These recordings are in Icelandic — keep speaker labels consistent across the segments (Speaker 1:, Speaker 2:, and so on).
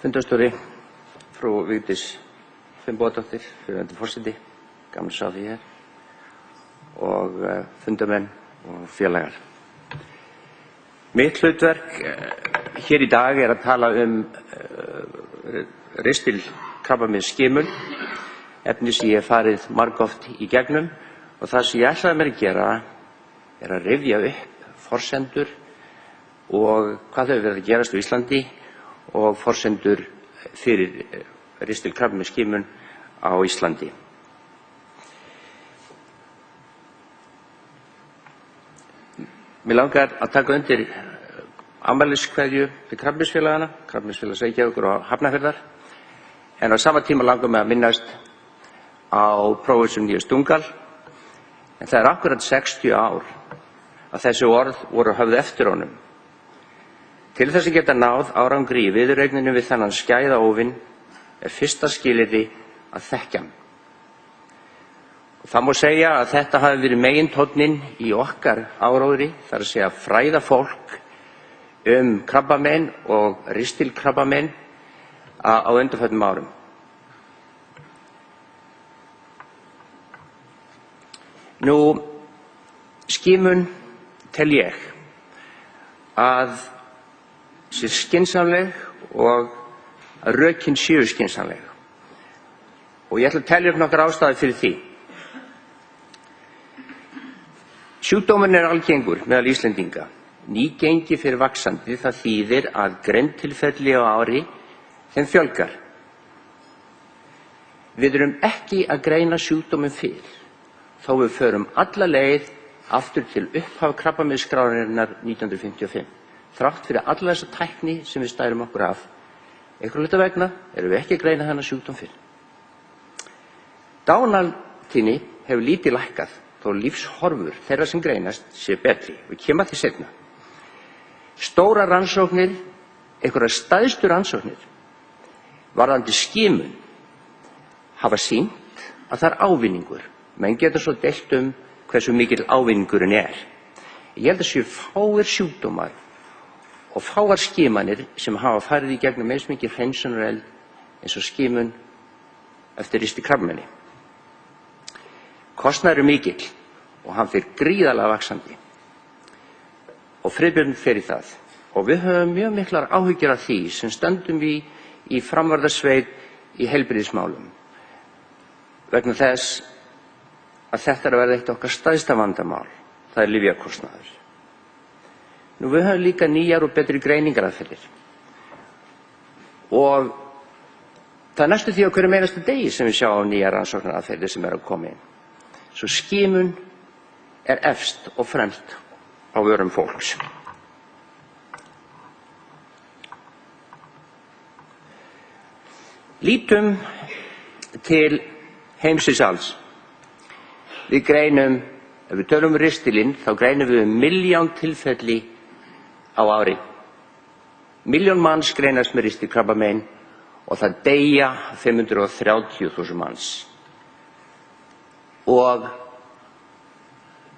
Speaker 1: Fundarstjóri, frú Vigdís Finnbogadóttir, fyrrverandi forseti, gaman að sjá þig hér, og fundarmenn og félagar. Mitt hlutverk hér í dag er að tala ristilkrabbameinsskimun, efni sem ég hef farið margoft í gegnum, og það sem ég ætlaði mér að gera er að rifja upp forsendur og hvað hefur verið að gerast á Íslandi og forsendur fyrir ristilkrabbameinsskimun á Íslandi. Mér langar að taka undir afmæliskveðju til Krabbameinsfélaganna, Krabbameinsfélags Reykjavíkur og Hafnarfjarðar, en á sama tíma langar mig að minnast á prófessor Níels Dungal, en það akkúrat 60 ár að þessi orð voru höfð eftir honum. Til þess að geta náð árangri í viðureigninu við þennan skæða óvin er fyrsta skilyrði að þekkja hann. Það má segja að þetta hafi verið megintónninn í okkar áróðri, þar að segja fræða fólk krabbamein og ristilkrabbamein á undanförnum árum. Skimun tel ég að sé skynsamleg og að rökin séu skynsamleg. Og ég ætla að telja upp nokkrar ástæður fyrir því. Sjúkdómurinn er algengur meðal Íslendinga. Nýgengi fer vaxandi, það þýðir að greintilfelli á ári þeim fjölgar. Við erum ekki að greina sjúkdóminn fyrr, þó við förum alla leið aftur til upphaf krabbameinsskrárinnar 1955. Þrátt fyrir alla þessa tækni sem við stærum okkur af, einhverju hluta vegna erum við ekki að greina þennan sjúkdóm fyrr. Dánartíðni hefur lítið lækkað, þó lífshorfur þeirra sem greinast sé betri, og kem að því seinna. Stóra rannsóknir, einhverjar stærstu rannsóknir varðandi skimun hafa sýnt að það er ávinningur. Menn geta svo deilt hversu mikill ávinningurinn er. Ég held að séu fáir sjúkdómar og fáar skimanir sem hafa farið í gegnum eins mikið hreinsunareld eins og skimun eftir ristilkrabbameini. Kostnaður er mikill og hann fer gríðarlega vaxandi. Og friðbjörn fer í það. Og við höfum mjög miklar áhyggjur af því sem stöndum í framvarðarsveit í heilbrigðismálum. Vegna þess að þetta er að verða eitt okkar stærsta vandamál, það er lyfjakostnaður. Við höfum líka nýjar og betri greiningaraðferðir. Og það er næstu því á hverjum einasta degi sem við sjáum nýjar rannsóknaraðferðir sem eru að koma inn. Svo skimun er efst og fremst á vörum fólks. Lítum til heimsins alls. Við greinum, ef við tölum ristilinn, þá greinum við 1 milljón tilfelli á ári. 1 milljón manns greinast með ristilkrabbamein og það deyja 530.000 manns. Og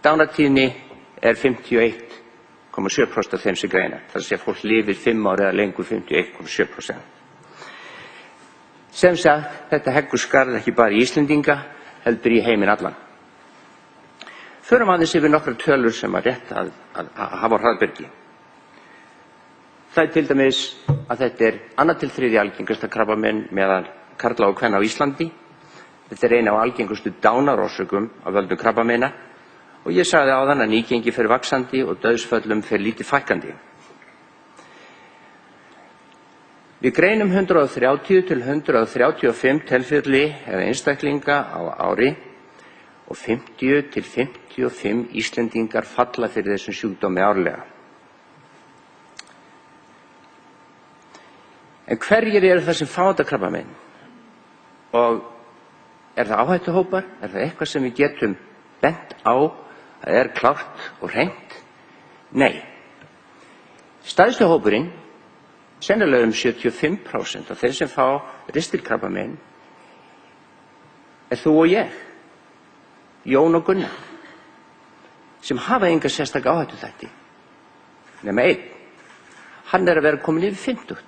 Speaker 1: dánartíðni er 51,7% af þeim sem greina. Það sé að fólk lifir 5 ár eða lengur, 51,7%. Sem sagt, þetta heggur skarð ekki bara í Íslendinga, heldur í heiminn allan. Förum aðeins yfir nokkrar tölur sem er rétt að hafa á hraðbergi. Það er til dæmis að þetta er 2. til 3. algengasta krabbamein meðal karla og kvenna á Íslandi. Þetta er eina af algengustu dánarorsökum af völdum krabbameina og ég sagði áðan að nýgengi fer vaxandi og dauðsföllum fer lítið fækkandi. Við greinum 130 til 135 tilfelli eða einstaklinga á ári og 50 til 55 Íslendingar falla fyrir þessum sjúkdómi árlega. En hverjir eru það sem fá þetta krabbamein? Og er það áhættuhópar? Er það eitthvað sem við getum bent á að er klárt og hreint? Nei. Stærsti hópurinn, sennilega 75% af þeir sem fá ristilkrabbamein, er þú og ég, Jón og Gunnar, sem hafa enga sérstaka áhættuþætti. Nema einn. Hann er að vera komin yfir 50.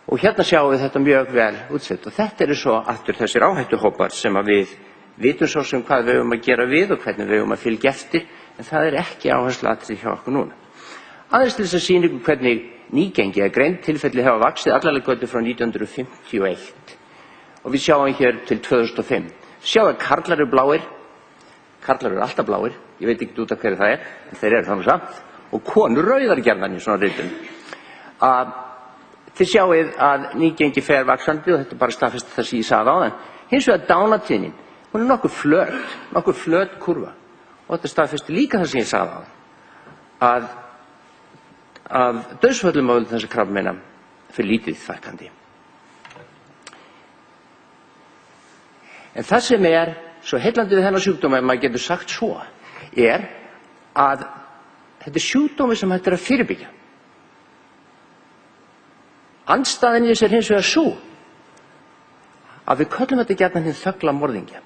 Speaker 1: Og hérna sjáum við þetta mjög vel útsett. Og þetta eru svo aftur þessir áhættuhópar sem að við vitum svo sem hvað við eigum að gera við og hvernig við eigum að fylgja eftir, en það er ekki áhersluatriði hjá okkur núna. Aðeins til þess að sýna ykkur hvernig nýgengi eða greind tilfelli hafa vaxið allarleið götu frá 1951. Og við sjáum hér til 2005. Sjáum að karlar eru bláir, karlar eru alltaf bláir, ég veit ekki út af hverju það er, en þeir eru þannig samt, og konur rauðar gjarnan í svona ritum. Þið sjáið að nýgengi fer vaxandi og þetta er bara staðfest það sem ég sagði áðan. Hins vegar dánartíðnin, hún er nokkuð flöt kurva og þetta staðfesti líka það sem ég sagði áðan, að dauðsföllum af þessu krabbameina fyrir lítið fækkandi. En það sem er svo heillandi við þennan sjúkdóm, ef maður getur sagt svo, er að þetta er sjúkdómi sem hægt er að fyrirbyggja. Andstæðan í þessu er hins vegar svo að við köllum þetta gjarnan hinn þögla morðingja.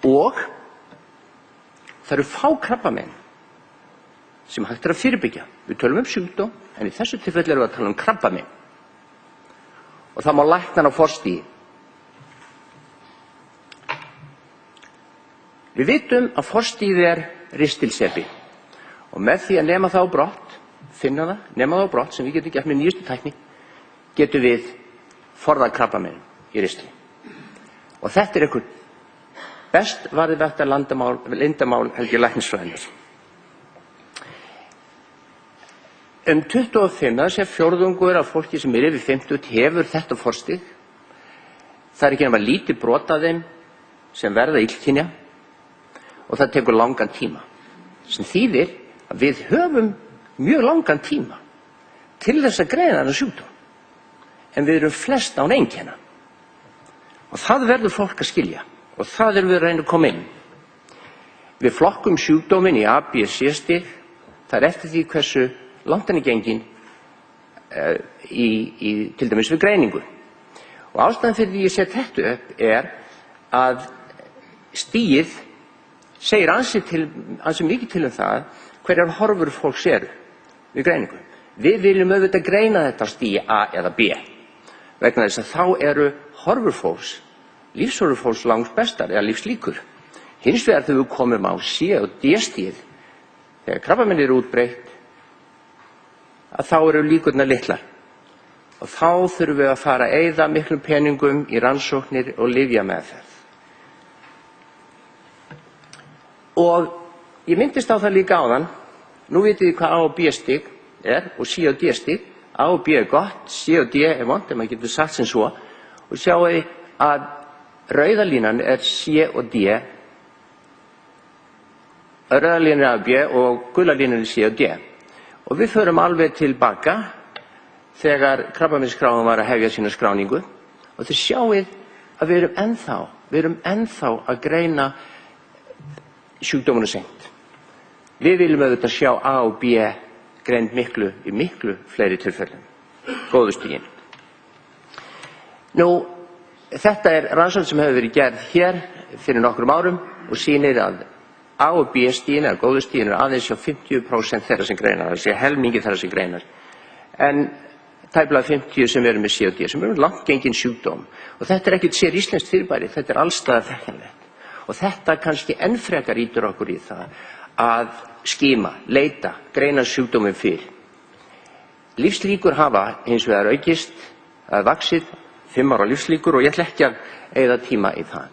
Speaker 1: Og það eru fá krabbamein sem hægt er að fyrirbyggja. Við tölum sjúkdóm, en í þessu tilfelli erum við að tala krabbamein. Og það má lækna á forstigi. Við vitum að forstigið er ristilsepi og með því að nema það á brott, finna það, nema það á brott sem við getum gert með nýjustu tækni, getum við forðað krabbamein í ristli. Og þetta er einhver best varðveitta leyndarmál held ég læknisfræðinnar. 25, það sé fjórðungur af fólki sem er yfir 50 hefur þetta forstig. Það er ekki nema lítið brot af þeim sem verða illkynja og það tekur langan tíma. Sem þýðir að við höfum mjög langan tíma til þess að greina þennan sjúkdóm. En við erum flest án einkenna. Og það verður fólk að skilja. Og það erum við að reyna að koma inn. Við flokkum sjúkdóminn í A, B, C stig. Það er eftir því hversu langt hann er genginn til dæmis við greiningu. Og ástæðan fyrir því ég set þetta upp er að stigið segir ansi mikið til það hverjar horfur fólks eru við greiningu. Við viljum auðvitað greina þetta á stigi A eða B vegna þess að þá eru horfur fólks, lífshorfur fólks langt bestar eða lífslíkur. Hins vegar þegar við komum á C og D stigið, þegar krabbamein eru útbreitt, að þá eru líkurnar litlar. Og þá þurfum við að fara að eyða miklum peningum í rannsóknir og lyfjameðferð. Og ég myndist á það líka áðan, nú vitið þið hvað A og B stig er og C og D stig. A og B er gott, C og D er vont, ef maður getur sagt sem svo. Og sjáu að rauðalínan er C og D, rauðalínan er A og B og gulalínan er C og D. Og við förum alveg tilbaka þegar krabbameinsskráin var að hefja sína skráningu og þið sjáið að við erum ennþá að greina sjúkdómunu seint. Við viljum auðvitað sjá A og B greind í miklu fleiri tilfellum. Góðu stigin. Nú, þetta er rannsókn sem hefur verið gerð hér fyrir nokkrum árum og sýnir að A og B stigin eða góðu stigin er aðeins hjá 50% þeirra sem greinar, það sé helmingi þeirra sem greinar. En tæplega 50 sem eru með C og D, sem eru langt gengin sjúkdóm. Og þetta er ekkert sér íslenskt fyrirbæri, þetta er allstaðar þekkjanlegt. Og þetta kannski enn frekar ýtir okkur í það að skima, leita, greina sjúkdóminn fyrr. Lífslíkur hafa hins vegar aukist, vaxið, 5 ára lífslíkur og ég ætla ekki að eyða tíma í það.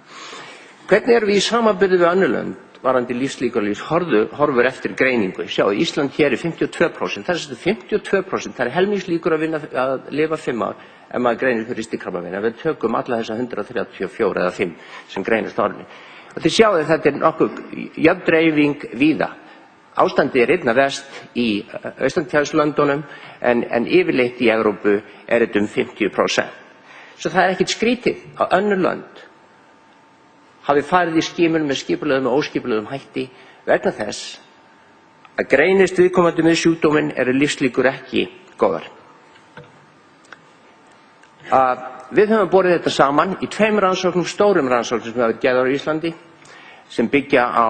Speaker 1: Hvernig erum við í samanburði við önnur lönd varðandi lífslíkur og horfur eftir greiningu? Sjáu, Ísland hér er 52%, það er 52%, það er helmingslíkur að lifa 5 ár ef maður greinir fyrir ristilkrabbamein. Við tökum alla þessa 134 eða 5 sem greinast árið. Og þið sjáu að þetta er nokkuð jöfn dreifing víða. Ástandið einna verst í Austantjaldslöndunum en yfirleitt í Evrópu þetta 50%. Svo það ekkert skrítið að önnur lönd hafi farið í skimun með skipulögðum og óskipulögðum hætti vegna þess að greinist viðkomandi með sjúkdóminn lífslíkur ekki góðar. Við höfum borið þetta saman í 2 rannsóknum, stórum rannsóknum sem hafa verið gerðar á Íslandi, sem byggja á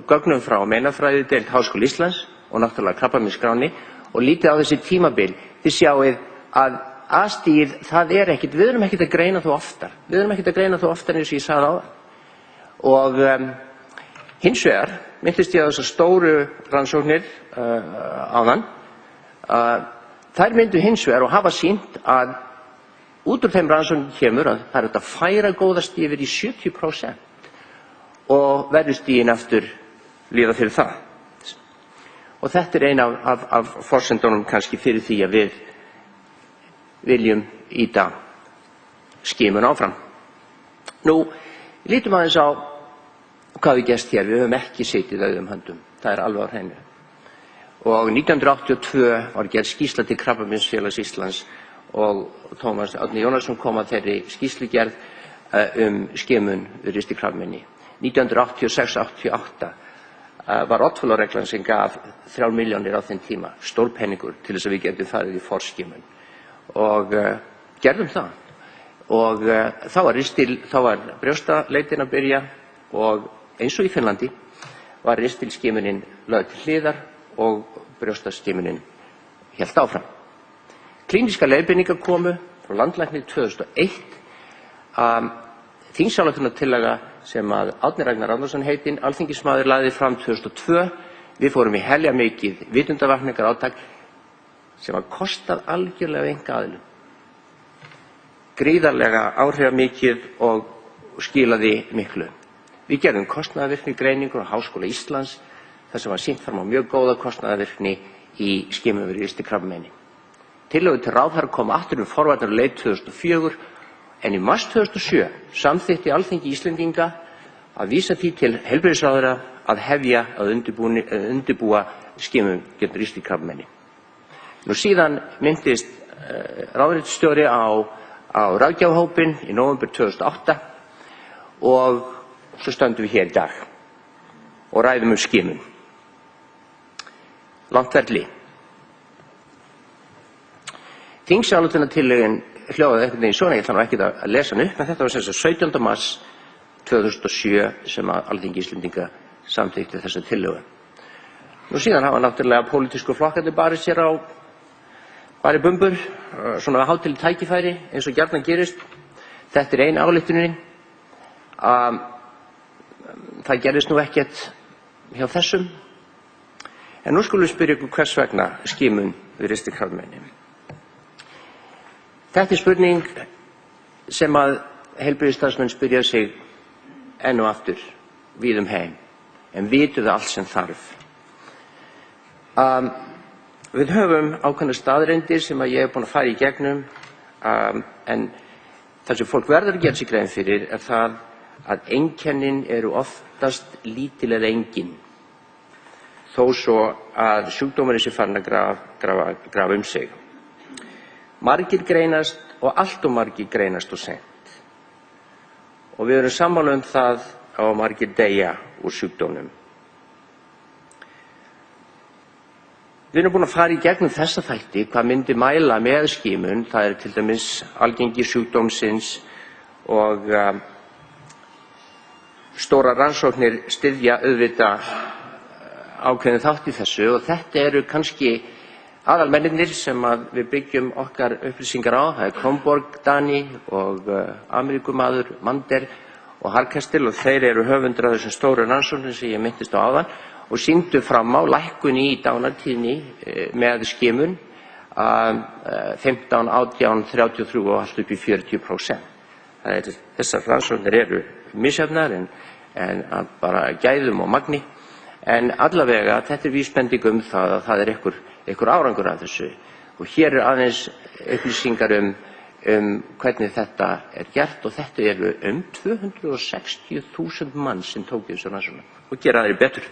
Speaker 1: gögnum frá meinafræðideild Háskóla Íslands og náttúrulega krabbameinsskránni og lítið á þessi tímabil. Þið sjáið að A-stigið, það ekkert, við erum ekkert að greina þó oftar. Við erum ekkert að greina þó oftar eins og ég sagði áðan. Og hins vegar minntist ég á þessar stóru rannsóknir áðan. Þær myndu hins vegar og hafa sýnt að út úr þeim rannsóknum kemur að það hægt að færa góðastig yfir í 70% og verðustigin aftur líða fyrir það. Og þetta ein af forsendunum kannski fyrir því að við viljum ýta skimun áfram. Nú, lítum aðeins á hvað við gerst hér. Við höfum ekki setið auðum höndum. Það alveg á hreinu. Og 1982 var gerð skýrsla til Krabbameinsfélags Íslands og Tómas Árni Jónasson kom að þeirri skýrslugerð skimun við ristilkrabbameini. 1986-88 var Oddfellow-reglan sem gaf 3 milljónir á þeim tíma, stórpenningur til þess að við getum farið í forskimun. Og gerðum það. Og þá var brjóstaleitin að byrja og eins og í Finnlandi var ristilskimunin lögð til hliðar og brjóstaskimunin hélt áfram. Klínískar leiðbeiningar komu frá landlækni 2001. Þingsályktunartillaga sem að Árni Ragnar Árnason heitinn, alþingismaður, lagði fram 2002. Við fórum í heljarmikið vitundarvakningarátak sem var kostað algjörlega einkaaðilum. Gríðarlega áhrifamikið og skilaði miklu. Við gerðum kostnaðarvirknigreiningu á Háskóla Íslands þar sem var sýnt fram á mjög góða kostnaðarvirkni í skimun við ristilkrabbameini. Tillögur til ráðherra kom aftur forvarnar og leit 2004 en í mars 2007 samþykkti Alþingi Íslendinga að vísa því til heilbrigðisráðherra að hefja að undirbúa skimun gegn ristilkrabbameini. Nú síðan minntist ráðuneytisstjóri á ráðgjafahópinn í nóvember 2008 og svo stöndum við hér í dag og ræðum skimun. Langt ferli. Þingsályktunartillögin hljóðaði einhvern veginn svona, ég ætla nú ekki að lesa hann upp, en þetta var sem sagt 17. mars 2007 sem að Alþingi Íslendinga samþykkti þessa tillögu. Nú síðan hafa náttúrulega pólitísku flokkarnir barið bumbur, svona að hátíðlegt tækifæri eins og gjarnan gerist. Þetta ein ályktunin. Það gerðist nú ekkert hjá þessum. En nú skulum við spyrja ykkur hvers vegna skimun við ristilkrabbameini. Þetta spurning sem að heilbrigðisstarfsmenn spyrja sig enn og aftur víð heim, en vitum við allt sem þarf. Við höfum ákveðnar staðreyndir sem að ég búin að fara í gegnum, en það sem fólk verður að gera sig grein fyrir það að einkennin eru oftast lítil eða engin, þó svo að sjúkdómurinn sé farin að grafa sig. Margir greinast og allt of margir greinast og seint. Og við erum sammála það að margir deyja úr sjúkdómnum. Við erum búin að fara í gegnum þessa þætti, hvað myndi mæla með skimun. Það til dæmis algengi sjúkdómsins og stóra rannsóknir styðja auðvitað ákveðin þátt í þessu og þetta eru kannski aðalmennirnir sem að við byggjum okkar upplýsingar á. Það Kronborg, Dani og Ameríkumaður, Mander og Harkastil og þeir eru höfundur af þessum stóru rannsóknum sem ég minntist á áðan og sýndu fram á lækkun í dánartíðni með skimun 15, 18, 33 og allt upp í 40%. Þessar rannsóknir eru misjafnar en bara gæðum og magni, en allavega þetta vísbending það að það einhver árangur af þessu. Og hér aðeins upplýsingar hvernig þetta gert og þetta eru 260.000 manns sem tóku þessu rannsóknum og gera aðrir betur.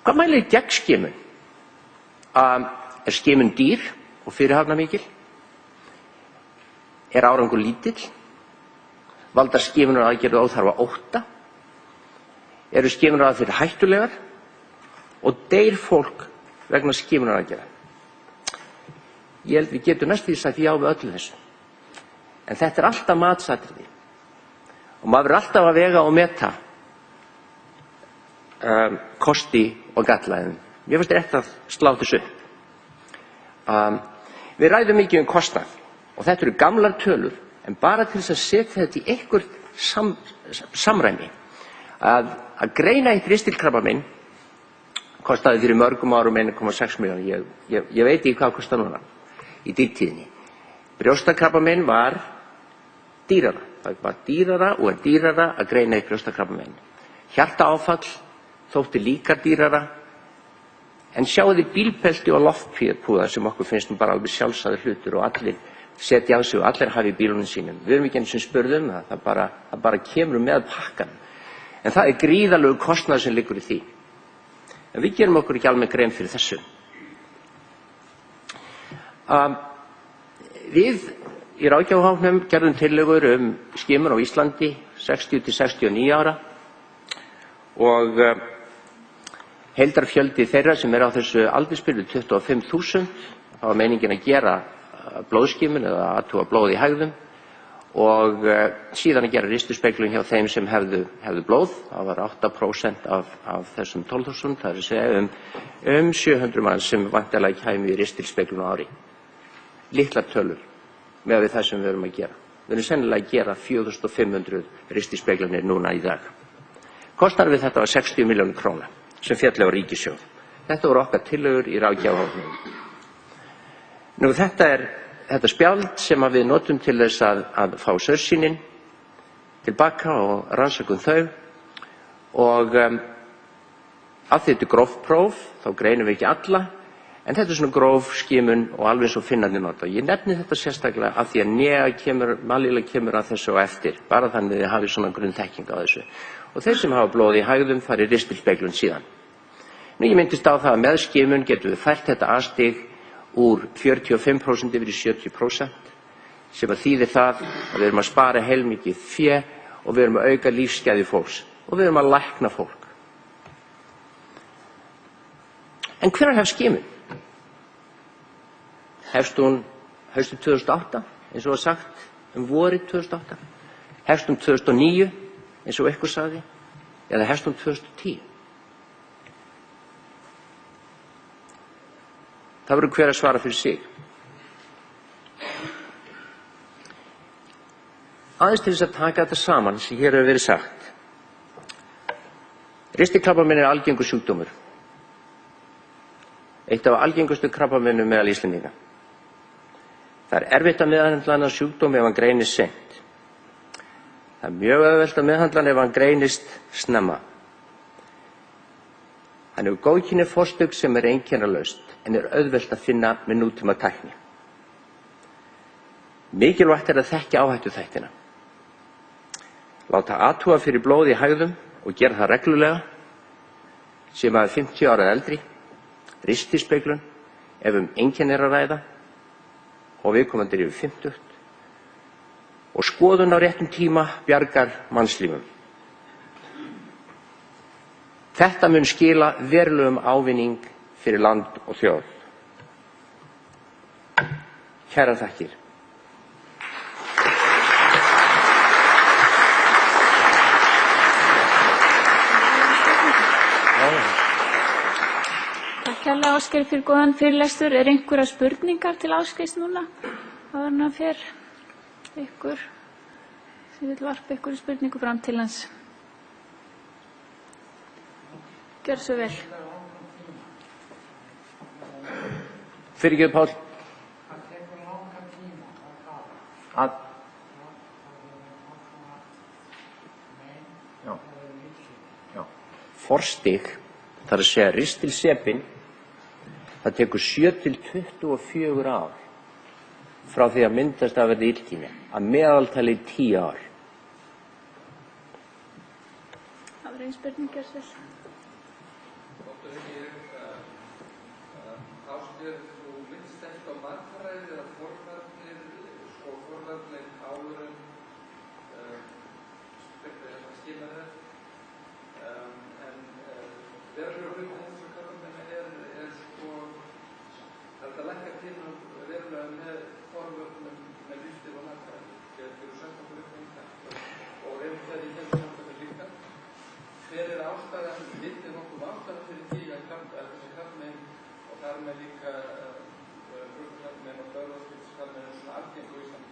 Speaker 1: Hvað mælir gegn skimun? Er skimun dýr og fyrirhafnarmikil? Er árangur lítill? Valda skimunaraðgerðir óþarfa ótta? Eru skimunaraðgerðir hættulegar? Og deyr fólk vegna skimunaraðgerða? Ég held við getum næstum því sagt já við öllu þessu. En þetta er alltaf matsatriði. Og maður verður alltaf að vega og meta kosti og galla. Mér finnst rétt að slá þessu upp. Við ræðum mikið kostnað og þetta eru gamlar tölur, en bara til þess að setja þetta í eitthvert samræmi. Að greina eitt ristilkrabbamein kostaði fyrir mörgum árum 1,6 milljónir. Ég veit ekki hvað kostar núna í dýrtíðinni. Brjóstakrabbamein var dýrara. Það var dýrara og er dýrara að greina eitt brjóstakrabbamein. Hjartaáfall þótti líka dýrara. En sjáðu bílbelti og loftpúða sem okkur finnst bara alveg sjálfsagður hlutur og allir setja á sig og allir hafi í bílunum sínum. Við erum ekki eins og spurðum það bara kemur með pakkan. En það er gríðarlegur kostnaður sem liggur í því. En við gerum okkur ekki alveg grein fyrir þessu. Við í ráðgjafarhópnum gerðum tillögur skimun á Íslandi 60 til 69 ára og heildarfjöldi þeirra sem á þessu aldursbili 25.000. Það var meiningin að gera blóðskimun eða athuga blóð í hægðum og síðan að gera ristuspeglun hjá þeim sem hefðu blóð. Það var 8% af þessum 12.000, það er að segja 700 manns sem væntanlega kæmu í ristilspeglun á ári. Litlar tölur með við það sem við erum að gera. Við erum sennilega að gera 4.500 ristilspeglanir núna í dag. Kostnaður við þetta var 60 milljónir króna sem félli á ríkissjóð. Þetta voru okkar tillögur í ráðgjafarhópnum. Nú þetta er þetta spjald sem við notum til þess að fá saursýnin tilbaka og rannsökum þau og af því þetta er gróft próf þá greinum við ekki alla, en þetta er svona gróf skimun og alveg svo finnarnir nota. Ég nefni þetta sérstaklega af því að Malíla kemur að þessu og eftir, bara þannig að þið hafi svona grunnþekking á þessu. Og þeir sem hafa blóð í hægðum fari ristilspeglun síðan. Nú ég myndist á það að með skimun getum við fært þetta A-stig úr 45% yfir í 70%, sem að þýðir það að við erum að spara heilmikið fé og við erum að auka lífsgæði fólks og við erum að lækna fólk. En hvenær hefst skimun? Hefst hún haustið 2008, eins og var sagt vorið 2008? Hefst hún 2009, eins og eitthvað sagði? Eða hefst hún 2010? Það verður hver að svara fyrir sig. Aðeins til þess að taka þetta saman sem hér hefur verið sagt. Ristilkrabbamein er algengur sjúkdómur. Eitt af algengustu krabbameinum meðal Íslendinga. Það er erfitt að meðhöndla þennan sjúkdóm ef hann greinist seint. Það er mjög auðvelt að meðhöndla hann ef hann greinist snemma. Hann hefur góðkynja fóstur sem er einkennalaust en er auðvelt að finna með nútíma tækni. Mikilvægt er að þekkja áhættuþættina. Láta athuga fyrir blóð í hægðum og gera það reglulega, sé maður 50 ára eða eldri, ristilspeglun ef einkenni er að ræða og viðkomandi er yfir 50 og skoðun á réttum tíma bjargar mannslífum. Þetta mun skila verulegum ávinning fyrir land og þjóð. Kærar þakkir.
Speaker 2: Takk kærlega Ásgeir fyrir góðan fyrirlestur. Er einhverjar spurningar til Ásgeirs núna? Áður en hann fer ykkur sem vil varpa ykkur spurningu fram til hans. Gjör svo vel.
Speaker 1: Fyrirgefðu Páll. Forstig, það er að segja ristilsepin, það tekur 7 til 24 ár frá því að myndast að verða illkynja, að meðaltali 10 ár.
Speaker 2: Það var ein spurning, gjör svo vel.
Speaker 3: Ásgeir, þú minnst ekki á mataræði eða forvarnir, forvarnir áður en skilja það. En verulega hluti þessar krabbameina það lækkar til verulega með forvörnum með lífstíl og mataræði. Getur þú sagt okkur upp það? Og ef það í þessu samtökum líka, hver ástæðan, vitið nokkuð ástæðan fyrir því að þessi krabbamein og þar með líka brjóstakrabbamein og blöðruhálskirtilskrabbamein svona algengt á Íslandi?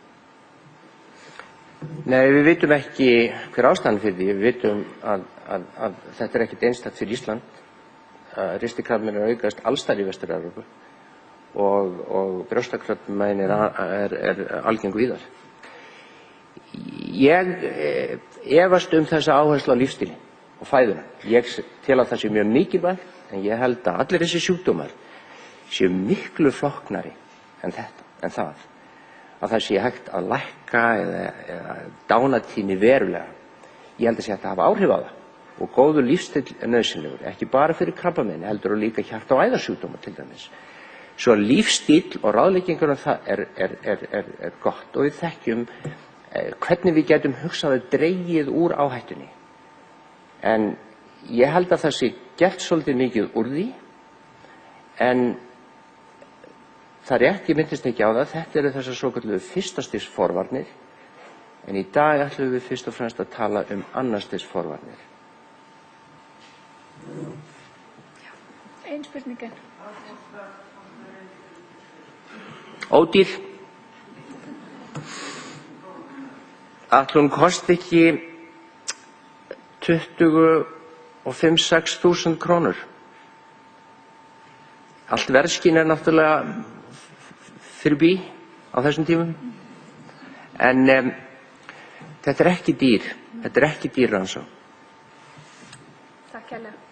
Speaker 1: Nei, við vitum ekki hver ástæðan fyrir því. Við vitum að þetta ekkert einstakt fyrir Ísland. Ristikrabbamein aukast alls staðar í Vestur-Evrópu og brjóstakrabbamein algeng víðar. Ég efast þessa áherslu á lífstílinn og fæðuna. Ég tel að það sé mjög mikilvægt, en ég held að allir þessi sjúkdómar séu miklu flóknari en það að það sé hægt að lækka eða dánartíðni verulega. Ég held að sé hægt að hafa áhrif á það og góður lífstíll er nauðsynlegur, ekki bara fyrir krabbamein heldur og líka hjarta- og æðasjúkdóma til dæmis. Svo lífstíll og ráðleggingar það er gott og við þekkjum hvernig við getum hugsað að dregið úr áhættunni. En ég held að það sé gert svolítið mikið úr því, en það er rétt, ég minntist ekki á það, þetta eru þessar svokölluðu fyrsta stigs forvarnir, en í dag ætlum við fyrst og fremst að tala annars stigs forvarnir.
Speaker 2: Ein spurning enn.
Speaker 1: Ódýr. Ætli hún kosti ekki 25.000–6.000 krónur. Allt verðskyn náttúrulega fyrir bí á þessum tímum. En þetta er ekki dýr rannsókn.
Speaker 2: Takk hérlega.